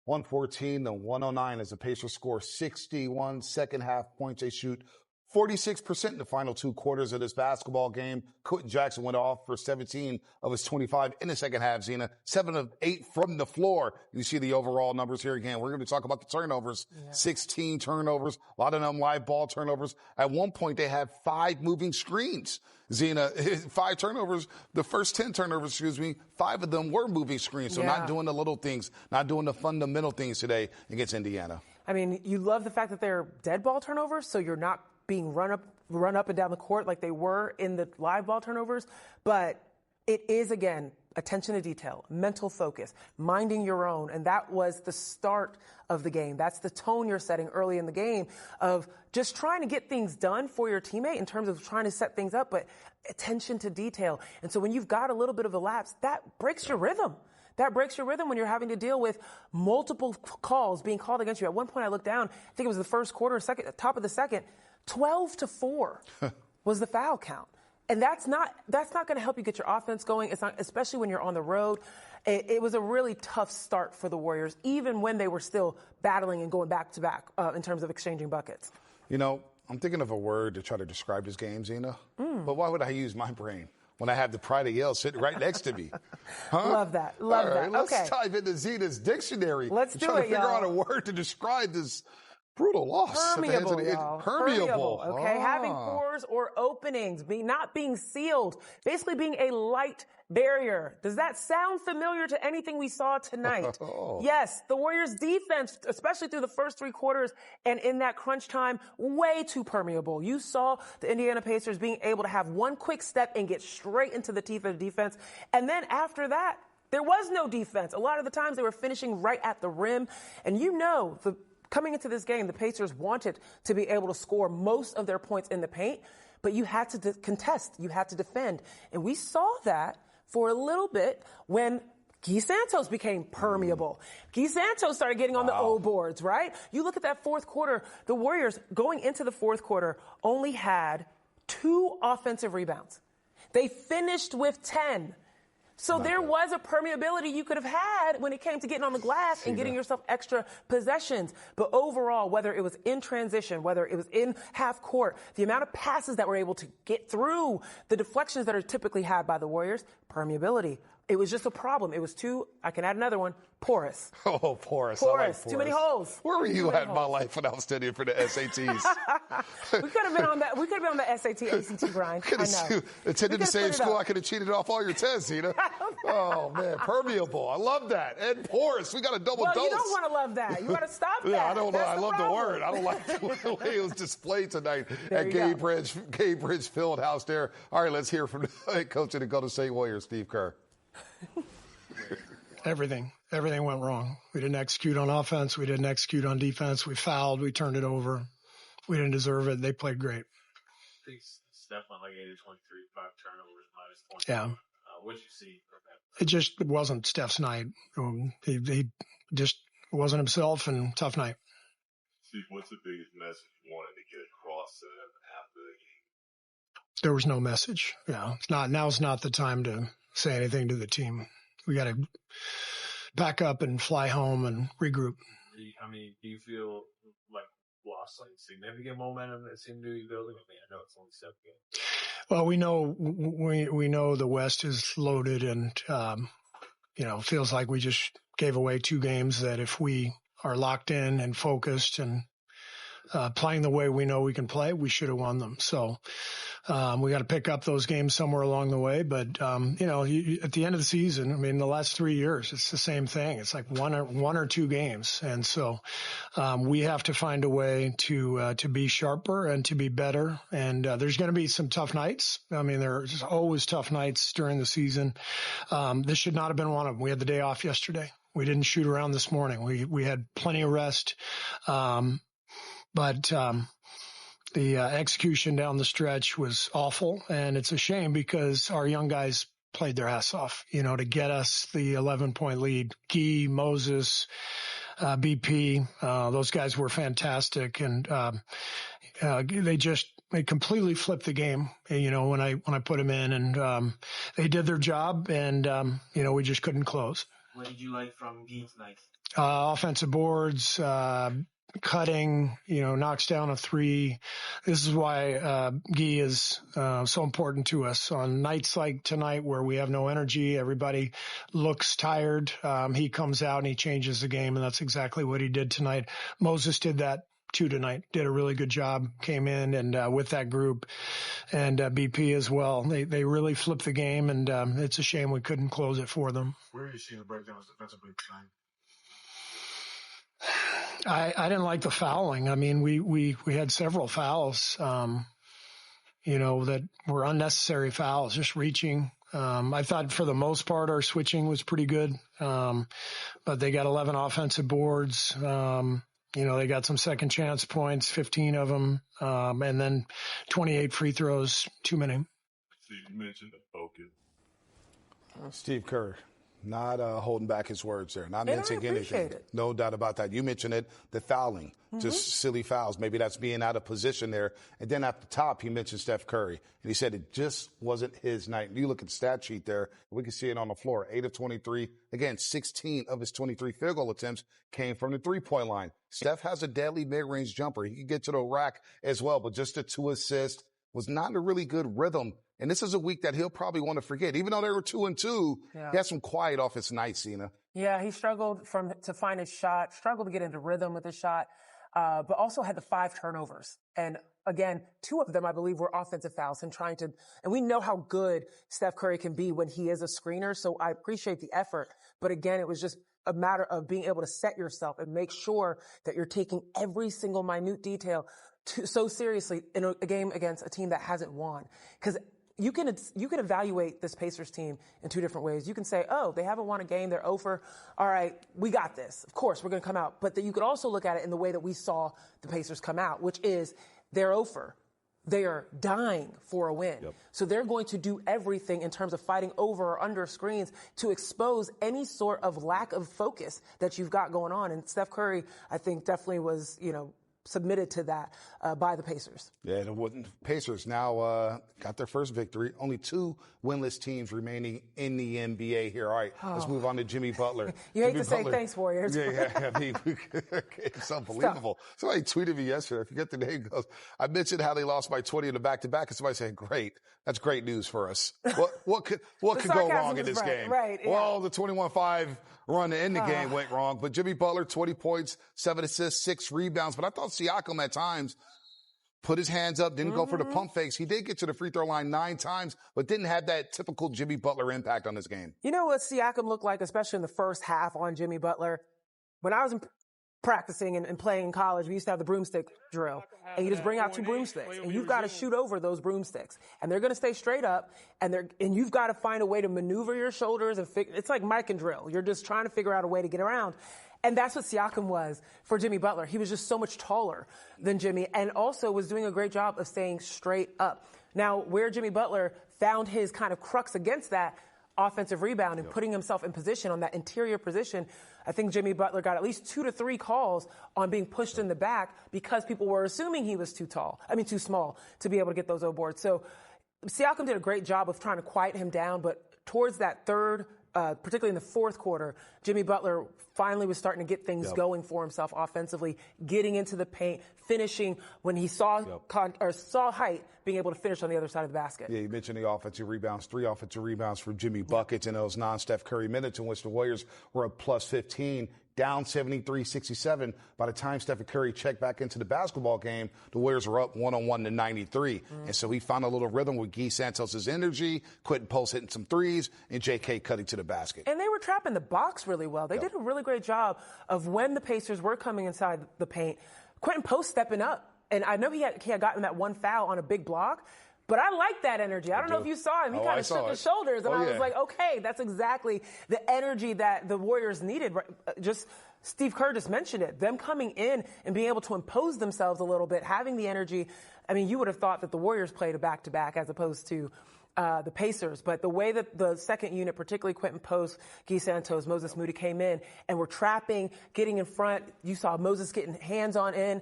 114 to 109 as the Pacers score 61 second half points. They shoot 46% in the final two quarters of this basketball game. Quentin Jackson went off for 17 of his 25 in the second half, Zena. 7 of 8 from the floor. You see the overall numbers here again. We're going to talk about the turnovers. 16 turnovers, a lot of them live ball turnovers. At one point, they had 5 moving screens. Zena, 5 turnovers. The first 10 turnovers, 5 of them were moving screens. So not doing the little things, not doing the fundamental things today against Indiana. I mean, you love the fact that they're dead ball turnovers, so you're not being run up and down the court like they were in the live ball turnovers. But it is, again, attention to detail, mental focus, minding your own. And that was the start of the game. That's the tone you're setting early in the game of just trying to get things done for your teammate in terms of trying to set things up, but attention to detail. And so when you've got a little bit of a lapse, that breaks your rhythm. That breaks your rhythm when you're having to deal with multiple calls being called against you. At one point I looked down, I think it was the first quarter, top of the second, 12-4 was the foul count. And that's not going to help you get your offense going. It's not, especially when you're on the road. It was a really tough start for the Warriors, even when they were still battling and going back to back in terms of exchanging buckets. You know, I'm thinking of a word to try to describe this game, Zena. But why would I use my brain when I have the pride of Yale sitting right next to me? Love that. Love that. Let's dive into Zena's dictionary. Let's do it, Trying to figure y'all. out a word to describe this brutal loss. Permeable, y'all. Permeable. Okay, having pores or openings, not being sealed, basically being a light barrier. Does that sound familiar to anything we saw tonight? Yes, the Warriors' defense, especially through the first 3 quarters and in that crunch time, way too permeable. You saw the Indiana Pacers being able to have one quick step and get straight into the teeth of the defense. And then after that, there was no defense. A lot of the times they were finishing right at the rim. And coming into this game, the Pacers wanted to be able to score most of their points in the paint, but you had to contest, you had to defend. And we saw that for a little bit when Guy Santos became permeable. Guy Santos started getting on the O boards, right? You look at that fourth quarter, the Warriors going into the fourth quarter only had 2 offensive rebounds. They finished with 10. So there was a permeability you could have had when it came to getting on the glass and getting yourself extra possessions. But overall, whether it was in transition, whether it was in half court, the amount of passes that were able to get through the deflections that are typically had by the Warriors, permeability. It was just a problem. It was too, I can add another one, porous. Oh, porous. Porous. I like porous. Too many holes. Where were you at in my life when I was studying for the SATs? We could have been on that. We could have been on the SAT, ACT grind. I know. Attended the same school, I could have cheated off all your tests, Zena. Oh, man. Permeable. I love that. And porous. We got a double dose. You don't want to love that. You got to stop that. Yeah, I don't know. I love the word. I don't like the way it was displayed tonight at Gaybridge Fieldhouse there. All right, let's hear from the head coach of the Golden State Warriors, Steve Kerr. Everything went wrong. We didn't execute on offense. We didn't execute on defense. We fouled. We turned it over. We didn't deserve it. They played great. I think Steph went like 8 of 23, 5 turnovers, -20. Yeah. What did you see from that? It just wasn't Steph's night. He just wasn't himself, and tough night. Steve, what's the biggest message you wanted to get across after the game? There was no message. Yeah. Now's not the time to say anything to the team. We got to back up and fly home and regroup. I mean, do you feel like lost like significant momentum that seemed to be building? I mean, I know it's only 7 games. Well, we know the West is loaded, and feels like we just gave away 2 games that if we are locked in and focused and playing the way we know we can play, we should have won them. So we got to pick up those games somewhere along the way. But, at the end of the season, I mean, the last 3 years, it's the same thing. It's like one or 2 games. And so we have to find a way to be sharper and to be better. And there's going to be some tough nights. I mean, there's always tough nights during the season. This should not have been one of them. We had the day off yesterday. We didn't shoot around this morning. We had plenty of rest. But the execution down the stretch was awful, and it's a shame because our young guys played their ass off, to get us the 11-point lead. Guy, Moses, BP, those guys were fantastic, and they completely flipped the game, when I put them in, and they did their job, and we just couldn't close. What did you like from Guy tonight? offensive boards, cutting, knocks down a three. This is why Guy is so important to us. On nights like tonight where we have no energy, everybody looks tired, he comes out and he changes the game, and that's exactly what he did tonight. Moses did that too tonight, did a really good job, came in and with that group, and BP as well. They really flipped the game, and it's a shame we couldn't close it for them. Where are you seeing the breakdowns defensively tonight? I didn't like the fouling. I mean, we had several fouls, that were unnecessary fouls, just reaching. I thought for the most part our switching was pretty good, but they got 11 offensive boards. They got some second chance points, 15 of them, and then 28 free throws, too many. So you mentioned the focus. Steve Kerr, not holding back his words there, not mincing anything. It. No doubt about that. You mentioned it, the fouling, just silly fouls. Maybe that's being out of position there. And then at the top, he mentioned Steph Curry, and he said it just wasn't his night. And you look at the stat sheet there, we can see it on the floor, 8 of 23. Again, 16 of his 23 field goal attempts came from the three-point line. Steph has a deadly mid-range jumper. He can get to the rack as well, but just the 2 assists was not in a really good rhythm. And this is a week that he'll probably want to forget. Even though they were 2-2, He had some quiet off his night, Cena. Yeah, he struggled to find his shot, struggled to get into rhythm with his shot, but also had the 5 turnovers. And again, 2 of them, I believe, were offensive fouls and we know how good Steph Curry can be when he is a screener. So I appreciate the effort. But again, it was just a matter of being able to set yourself and make sure that you're taking every single minute detail so seriously in a game against a team that hasn't won. Because you can evaluate this Pacers team in 2 different ways. You can say, oh, they haven't won a game, they're 0 for, all right, we got this. Of course, we're going to come out. But then you could also look at it in the way that we saw the Pacers come out, which is they're 0 for. They are dying for a win. Yep. So they're going to do everything in terms of fighting over or under screens to expose any sort of lack of focus that you've got going on. And Steph Curry, I think, definitely was, submitted to that by the Pacers. Yeah, the Pacers now got their first victory. Only 2 winless teams remaining in the NBA here. All right, let's move on to Jimmy Butler. You hate to say thanks, Warriors. Yeah, I mean, it's unbelievable. Somebody tweeted me yesterday, I forget the name, goes, I mentioned how they lost by 20 in the back-to-back, and somebody said, great, that's great news for us. What could go wrong in this game? Right, yeah. Well, the 21-5 run to end the game went wrong, but Jimmy Butler, 20 points, 7 assists, 6 rebounds, but I thought Siakam at times put his hands up, didn't go for the pump fakes. He did get to the free throw line 9 times, but didn't have that typical Jimmy Butler impact on this game. You know what Siakam looked like, especially in the first half on Jimmy Butler? When I was practicing and playing in college, we used to have the broomstick drill. And you just bring out 2 broomsticks. And you've got to shoot over those broomsticks. And they're going to stay straight up. And you've got to find a way to maneuver your shoulders. It's like mic and drill. You're just trying to figure out a way to get around. And that's what Siakam was for Jimmy Butler. He was just so much taller than Jimmy and also was doing a great job of staying straight up. Now, where Jimmy Butler found his kind of crux against that offensive rebound and putting himself in position on that interior position, I think Jimmy Butler got at least 2 to 3 calls on being pushed in the back because people were assuming he was too small to be able to get those boards. So Siakam did a great job of trying to quiet him down, but towards that third, particularly in the fourth quarter, Jimmy Butler finally was starting to get things going for himself offensively, getting into the paint, finishing when he saw height, being able to finish on the other side of the basket. Yeah, you mentioned the offensive rebounds, 3 offensive rebounds for Jimmy buckets in those non-Steph Curry minutes in which the Warriors were up plus 15. Down 73-67. By the time Stephen Curry checked back into the basketball game, the Warriors were up 101 to 93. And so he found a little rhythm with Guy Santos' energy, Quentin Post hitting some threes, and J.K. cutting to the basket. And they were trapping the box really well. They did a really great job of when the Pacers were coming inside the paint, Quentin Post stepping up. And I know he had gotten that 1 foul on a big block. But I like that energy. I don't know if you saw him. He kind of shook his shoulders, and I was like, okay, that's exactly the energy that the Warriors needed. Just Steve Kerr just mentioned it. Them coming in and being able to impose themselves a little bit, having the energy. I mean, you would have thought that the Warriors played a back-to-back as opposed to the Pacers, but the way that the second unit, particularly Quentin Post, Guy Santos, Moses Moody came in and were trapping, getting in front. You saw Moses getting hands-on in,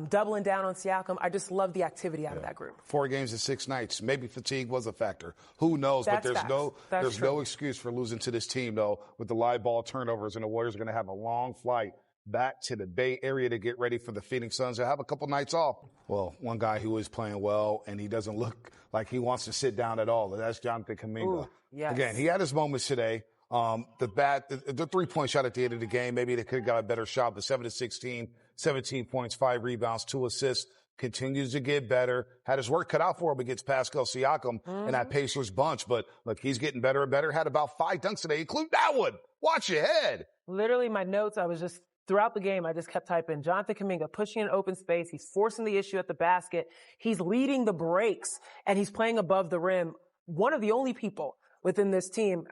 doubling down on Siakam. I just love the activity out of that group. 4 games in 6 nights. Maybe fatigue was a factor. Who knows? That's but there's no true. excuse for losing to this team, though, with the live ball turnovers, and the Warriors are going to have a long flight back to the Bay Area to get ready for the Phoenix Suns. They'll have a couple nights off. Well, one guy who is playing well, and he doesn't look like he wants to sit down at all, that's Jonathan Kuminga. Ooh, yes. Again, he had his moments today. The three-point shot at the end of the game, maybe they could have got a better shot, but 7-16, 17 points, 5 rebounds, 2 assists. Continues to get better. Had his work cut out for him against Pascal Siakam and that Pacers bunch. But look, he's getting better and better. Had about 5 dunks today, including that one. Watch your head. Literally, my notes, throughout the game, I just kept typing, Jonathan Kuminga pushing in open space. He's forcing the issue at the basket. He's leading the breaks, and he's playing above the rim. One of the only people within this team,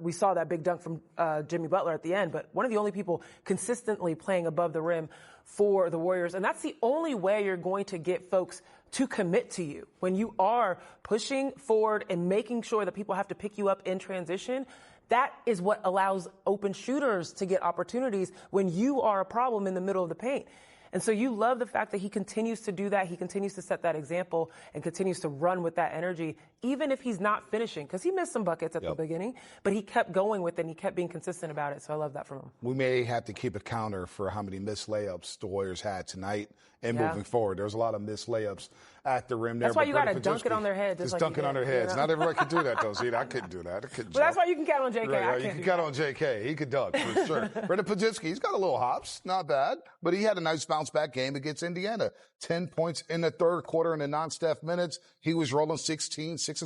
we saw that big dunk from Jimmy Butler at the end, but one of the only people consistently playing above the rim for the Warriors. And that's the only way you're going to get folks to commit to you. When you are pushing forward and making sure that people have to pick you up in transition, that is what allows open shooters to get opportunities when you are a problem in the middle of the paint. And so you love the fact that he continues to do that. He continues to set that example and continues to run with that energy, even if he's not finishing, because he missed some buckets at the beginning, but he kept going with it and he kept being consistent about it. So I love that from him. We may have to keep a counter for how many missed layups the Warriors had tonight and moving forward. There's a lot of missed layups at the rim there. That's why you got to dunk it on their head. Just dunking on their heads. Not everybody could do that, though. See, I couldn't do that. But that's why you can count on JK. Right, you can count on JK. He could dunk, for sure. Brandon Podziemski, he's got a little hops. Not bad. But he had a nice bounce-back game against Indiana. 10 points in the third quarter in the non-Steph minutes. He was rolling 16, 6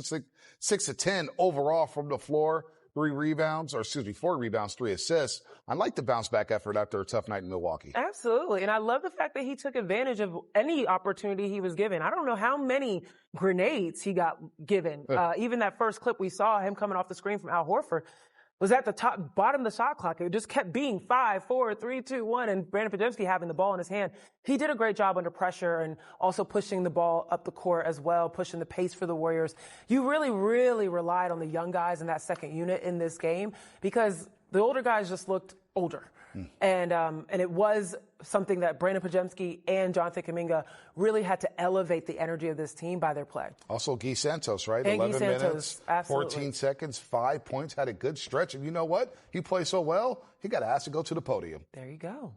of 10 overall from the floor. 4 rebounds, 3 assists. I like the bounce-back effort after a tough night in Milwaukee. Absolutely. And I love the fact that he took advantage of any opportunity he was given. I don't know how many grenades he got given. Even that first clip we saw, him coming off the screen from Al Horford, was at the bottom of the shot clock. It just kept being 5, 4, 3, 2, 1, and Brandon Podziemski having the ball in his hand. He did a great job under pressure and also pushing the ball up the court as well, pushing the pace for the Warriors. You really, really relied on the young guys in that second unit in this game because the older guys just looked older. And it was something that Brandon Podziemski and Jonathan Kuminga really had to elevate the energy of this team by their play. Also, Guy Santos, right? And 11 Guy Santos, minutes, absolutely. 14 seconds, 5 points, had a good stretch. And you know what? He played so well, he got asked to go to the podium. There you go.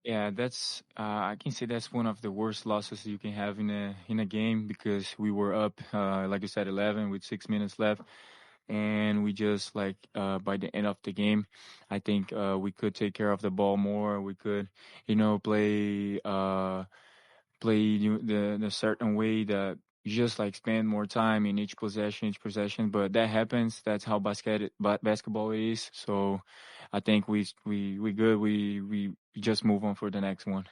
Yeah, that's I can say that's one of the worst losses you can have in a game because we were up, like you said, 11 with 6 minutes left. And we just by the end of the game, I think we could take care of the ball more. We could, play the certain way that you just spend more time in each possession. But that happens. That's how basketball is. So I think we good. We just move on for the next one.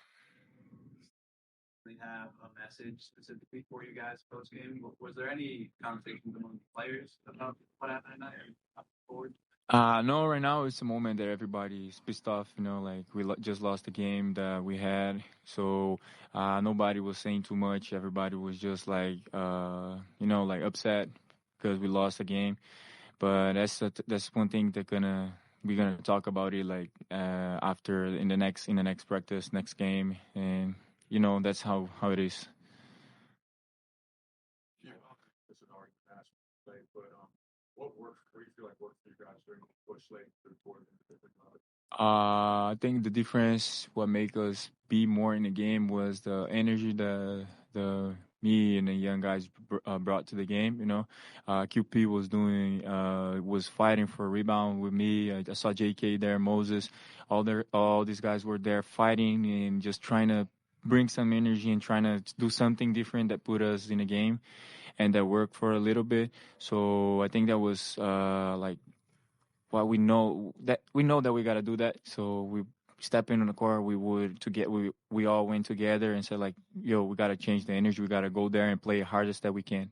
We have a message specifically for you guys post game. Was there any conversation among the players about what happened tonight or forward? No, right now it's a moment that everybody's pissed off. We just lost the game that we had, so nobody was saying too much. Everybody was just upset because we lost the game. But that's one thing that we're gonna talk about it after in the next practice, next game, and. That's how it is. Yeah, this is already past play, but what do you feel like worked for you guys during the push late through the quarter? I think the difference, what made us be more in the game, was the energy the me and the young guys brought to the game. QP was fighting for a rebound with me. I saw JK there, Moses, all these guys were there fighting and just trying to bring some energy and trying to do something different that put us in a game, and that worked for a little bit. So I think that was what we know that we got to do that. So we step in on the court. We all went together and said we got to change the energy. We got to go there and play the hardest that we can.